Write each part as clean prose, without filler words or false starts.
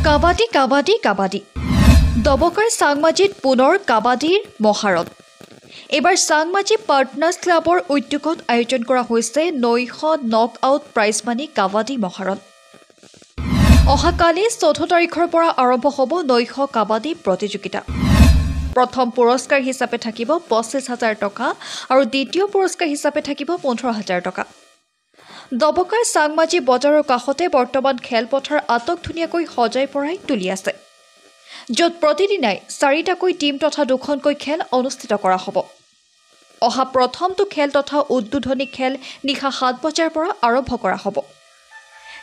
কাবাডী কাবাডী কাবাডী দবকাৰ চাংমাজিত পুনৰ কাবাডীৰ মহাৰণ এবাৰ চাংমাজি পাৰ্টনাৰ্ছ ক্লাবৰ উদ্যোগত আয়োজন কৰা হৈছে 900 নক আউট প্ৰাইজ মানি কাবাডী মহাৰণ অহাকালি 14 তাৰিখৰ পৰা আৰম্ভ হ'ব 900 কাবাডী প্ৰতিযোগিতা প্ৰথম পুৰস্কাৰ হিচাপে থাকিব 25,000 টকা আৰু দ্বিতীয় পুৰস্কাৰ হিচাপে থাকিব 15,000 টকা দবকাৰ চাংমাজি বজাৰৰ কাষতে বৰ্তমান খেলপথাৰ আটক ধুনীয়াকৈ সজাই পৰাই তুলি আছে য'ত প্ৰতিদিনাই 4টাকৈ টিম তথা 2খনকৈ খেল অনুষ্ঠিত কৰা হ'ব অহা প্ৰথমটো খেল তথা উদ্বোধনী খেল নিশা 7 বজাৰ পৰা আৰম্ভ কৰা হ'ব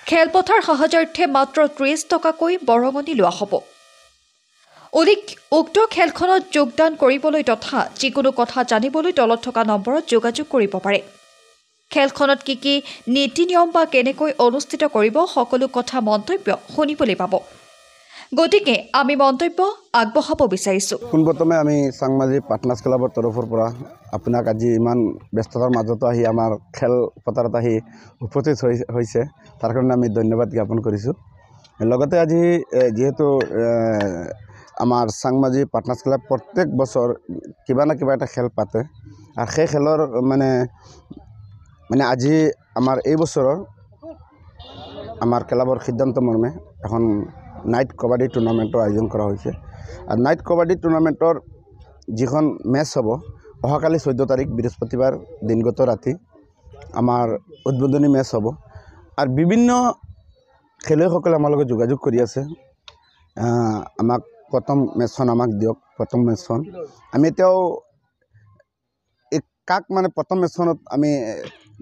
খেলপথাৰ সহজাৰ্থে মাত্ৰ 30 টকাকৈ বৰঙণি লোৱা হ'ব উক্ত খেলখনত যোগদান কৰিবলৈ তথা যিকোনো কথা জানিবলৈ তলত থকা নম্বৰত যোগাযোগ কৰিব পাৰে খেলখনত কি নীতি নিয়ম বা কেনেকৈ অনুষ্ঠিত কৰিব সকলো কথা মন্তব্য শুনিবলৈ পাব গতিকে আমি মন্তব্য আগবঢ়াব বিচাৰিছো পোনপ্ৰথমে আমি চাংমাজি পাৰ্টনাৰ্ছ ক্লাবৰ তৰফৰ পৰা আপোনাক আজি ইমান ব্যস্ততাৰ মাজতো আহি আমাৰ খেল পথাৰত আহি উপস্থিত হৈছে তাৰ কাৰণে আমি ধন্যবাদ জ্ঞাপন কৰিছোঁ লগতে আজি যেহেতু আমাৰ চাংমাজি পাৰ্টনাৰ্ছ ক্লাব প্ৰত্যেক বছৰ কিবা না কিবা এটা খেল পাতে আৰু সেই খেলৰ মানে আজি আমাৰ এই বছৰৰ আমাৰ ক্লাবৰ সিদ্ধান্ত মৰ্মে এখন নাইট কাবাডী টুৰ্ণামেণ্টৰ আয়োজন কৰা হৈছে আৰু নাইট কাবাডী টুৰ্ণামেণ্টৰ যিখন মেচ হ'ব অহাকালি 14 তাৰিখ বৃহস্পতিবাৰ দিনগত ৰাতি আমাৰ উদ্বোধনী মেচ হ'ব আৰু বিভিন্ন খেলুৱৈসকলে আমাৰ লগত যোগাযোগ কৰি আছে আমাক প্ৰথম মেচখন আমাক দিয়ক প্ৰথম মেচখন আমি এতিয়াও কাক মানে প্ৰথম মেচখনত আমি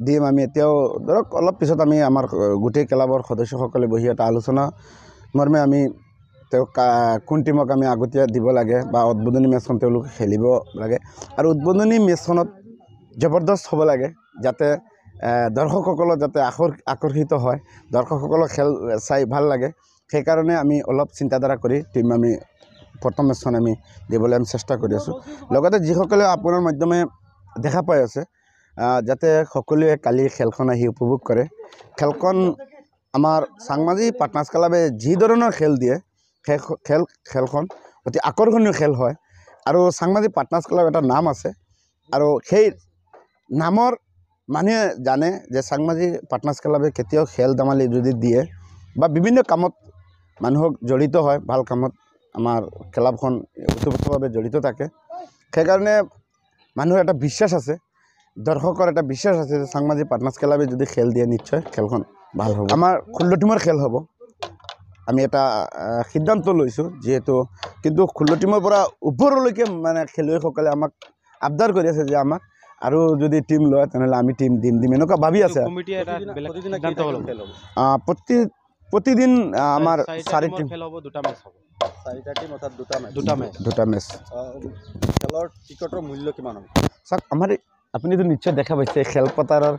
দিম আমি এতিয়াও ধৰক অলপ পিছত আমি আমাৰ গোটেই ক্লাবৰ সদস্যসকলে বহি এটা আলোচনা মৰ্মে আমি তেওঁক কোন টিমক আমি আগতীয়া দিব লাগে বা উদ্বোধনী মেচখন তেওঁলোকে খেলিব লাগে আৰু উদ্বোধনী মেচখনত জবৰদস্ত হ'ব লাগে যাতে দৰ্শকসকলৰ যাতে আকৰ্ষিত হয় দৰ্শকসকলৰ খেল চাই ভাল লাগে সেইকাৰণে আমি অলপ চিন্তাধাৰা কৰি টিম আমি প্ৰথম মেচখন আমি দিবলৈ আমি চেষ্টা কৰি আছোঁ লগতে যিসকলে আপোনাৰ মাধ্যমে দেখা পাই আছে যাতে সকলোৱে কালি খেলখন আহি উপভোগ কৰে খেলখন আমাৰ চাংমাজি পাৰ্টনাৰ্ছ ক্লাবে যি ধৰণৰ খেল দিয়ে খেলখন অতি আকৰ্ষণীয় খেল হয় আৰু চাংমাজি পাৰ্টনাৰ্ছ ক্লাব এটা নাম আছে আৰু সেই নামৰ মানুহে জানে যে চাংমাজি পাৰ্টনাৰ্ছ ক্লাবে কেতিয়াও খেল ধেমালি যদি দিয়ে বা বিভিন্ন কামত মানুহক জড়িত হয় ভাল কামত আমাৰ ক্লাবখন ওতপ্ৰোতভাৱে জড়িত থাকে সেইকাৰণে মানুহৰ এটা বিশ্বাস আছে দৰ্শকৰ এটা বিশ্বাস আছে যে চাংমাজি পাৰ্টনাৰ্ছ ক্লাবে যদি খেল দিয়ে নিশ্চয় খেলখন ভাল হ'ব আমাৰ 16 টিমৰ খেল হ'ব আমি এটা সিদ্ধান্ত লৈছোঁ যেহেতু কিন্তু 16 টিমৰ পৰা ওপৰলৈকে মানে খেলুৱৈসকলে আমাক আবদাৰ কৰি আছে যে আমাক আৰু যদি টিম লয় তেনেহ'লে আমি টিম দিম এনেকুৱা ভাবি আছে প্ৰতিদিন আমাৰ 4 টিম খেল হ'ব 2টা মেচ হ'ব 4টা টিম অৰ্থাৎ 2টা মেচ খেলৰ টিকটৰ মূল্য কিমান হ'ব চাওক আমাৰ আপুনিতো নিশ্চয় দেখা পাইছে খেলপথাৰৰ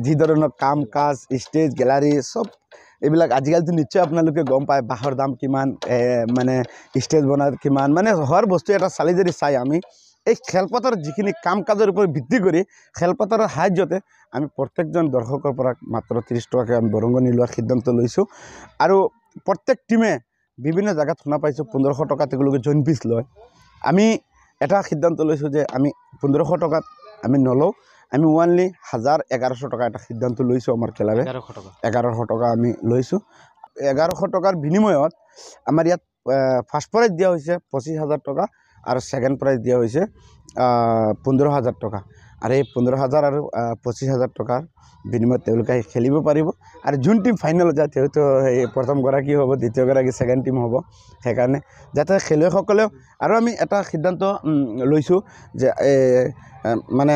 যি ধৰণৰ কাম কাজ ষ্টেজ গেলাৰী চব এইবিলাক আজিকালিতো নিশ্চয় আপোনালোকে গম পায় বাঁহৰ দাম কিমান মানে ষ্টেজ বনাৰ কিমান মানে হৰ বস্তু এটা চালি যদি চাই আমি এই খেলপথাৰৰ যিখিনি কাম কাজৰ ওপৰত ভিত্তি কৰি খেলপথাৰৰ সাহায্যতে আমি প্ৰত্যেকজন দৰ্শকৰ পৰা মাত্ৰ 30 টকাকৈ আমি বৰঙণি লোৱাৰ সিদ্ধান্ত লৈছোঁ আৰু প্ৰত্যেক টিমে বিভিন্ন জেগাত শুনা পাইছোঁ 1500 টকা তেওঁলোকে জইন ফিজ লয় আমি এটা সিদ্ধান্ত লৈছোঁ যে আমি 1500 টকাত আমি নলওঁ আমি ওৱানলি 1100 টকা এটা সিদ্ধান্ত লৈছোঁ আমাৰ ক্লাবে 1100 টকা আমি লৈছোঁ 1100 টকাৰ বিনিময়ত আমাৰ ইয়াত ফাৰ্ষ্ট প্ৰাইজ দিয়া হৈছে 25,000 টকা আৰু ছেকেণ্ড প্ৰাইজ দিয়া হৈছে 15,000 টকা আৰু এই 15,000 আৰু 25,000 টকাৰ বিনিময়ত তেওঁলোকে খেলিব পাৰিব আৰু যোন টিম ফাইনেলত যায় তেওঁতো এই প্ৰথমগৰাকী হ'ব দ্বিতীয়গৰাকী ছেকেণ্ড টিম হ'ব সেইকাৰণে যাতে খেলুৱৈসকলেও আৰু আমি এটা সিদ্ধান্ত লৈছোঁ যে মানে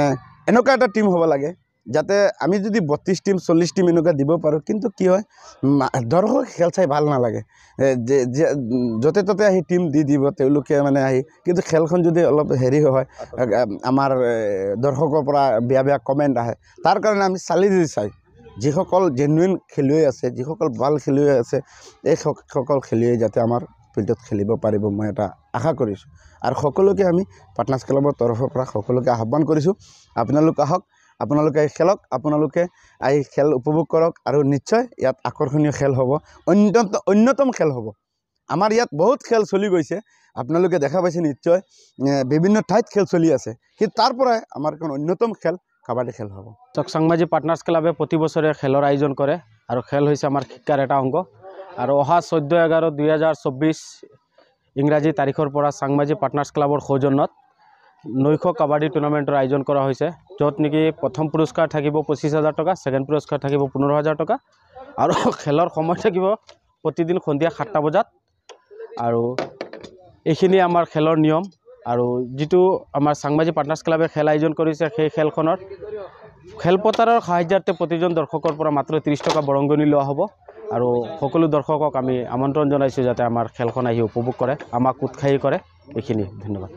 এনেকুৱা এটা টিম হ'ব লাগে যাতে আমি যদি 32 টিম 40 টিম এনেকুৱা দিব পাৰোঁ কিন্তু কি হয় দৰ্শক খেল চাই ভাল নালাগে যে য'তে ত'তে আহি টিম দি দিব তেওঁলোকে মানে আহি কিন্তু খেলখন যদি অলপ হেৰি হয় আমাৰ দৰ্শকৰ পৰা বেয়া কমেণ্ট আহে তাৰ কাৰণে আমি চালি চাই যিসকল জেনুইন খেলুৱৈ আছে যিসকল ভাল খেলুৱৈ আছে এই সকল খেলুৱৈ যাতে আমাৰ ফিল্ডত খেলিব পাৰিব মই এটা আশা কৰিছোঁ আৰু সকলোকে আমি পাৰ্টনাৰ্ছ ক্লাবৰ তৰফৰ পৰা সকলোকে আহ্বান কৰিছোঁ আপোনালোক আহক আপোনালোকে খেলক আপোনালোকে খেল উপভোগ কৰক আৰু নিশ্চয় ইয়াত আকৰ্ষণীয় খেল হ'ব অন্যতম খেল হ'ব আমাৰ ইয়াত বহুত খেল চলি গৈছে আপোনালোকে দেখা পাইছে নিশ্চয় বিভিন্ন ঠাইত খেল চলি আছে কিন্তু তাৰ পৰাই আমাৰ এখন অন্যতম খেল কাবাডী খেল হ'ব চাংমাজি পাৰ্টনাৰ্ছ ক্লাবে প্ৰতি বছৰে খেলৰ আয়োজন কৰে আৰু খেল হৈছে আমাৰ শিক্ষাৰ এটা অংগ আৰু অহা 14/11/2024 ইংৰাজী তাৰিখৰ পৰা চাংমাজি পাৰ্টনাৰ্ছ ক্লাবৰ সৌজন্যত নৈশ কাবাডী টুৰ্ণামেণ্টৰ আয়োজন কৰা হৈছে য'ত নেকি প্ৰথম পুৰস্কাৰ থাকিব 25,000 টকা ছেকেণ্ড পুৰস্কাৰ থাকিব 15,000 টকা আৰু খেলৰ সময় থাকিব প্ৰতিদিন সন্ধিয়া 7টা বজাত আৰু এইখিনি আমাৰ খেলৰ নিয়ম আৰু যিটো আমাৰ চাংমাজি পাৰ্টনাৰ্ছ ক্লাবে খেল আয়োজন কৰিছে সেই খেলখনৰ খেলপথাৰৰ সাহায্যাৰ্থে প্ৰতিজন দৰ্শকৰ পৰা মাত্ৰ 30 টকা বৰংগনি লোৱা হ'ব আৰু সকলো দৰ্শকক আমি আমন্ত্ৰণ জনাইছোঁ যাতে আমাৰ খেলখন আহি উপভোগ কৰে আমাক উৎসাহী কৰে এইখিনি ধন্যবাদ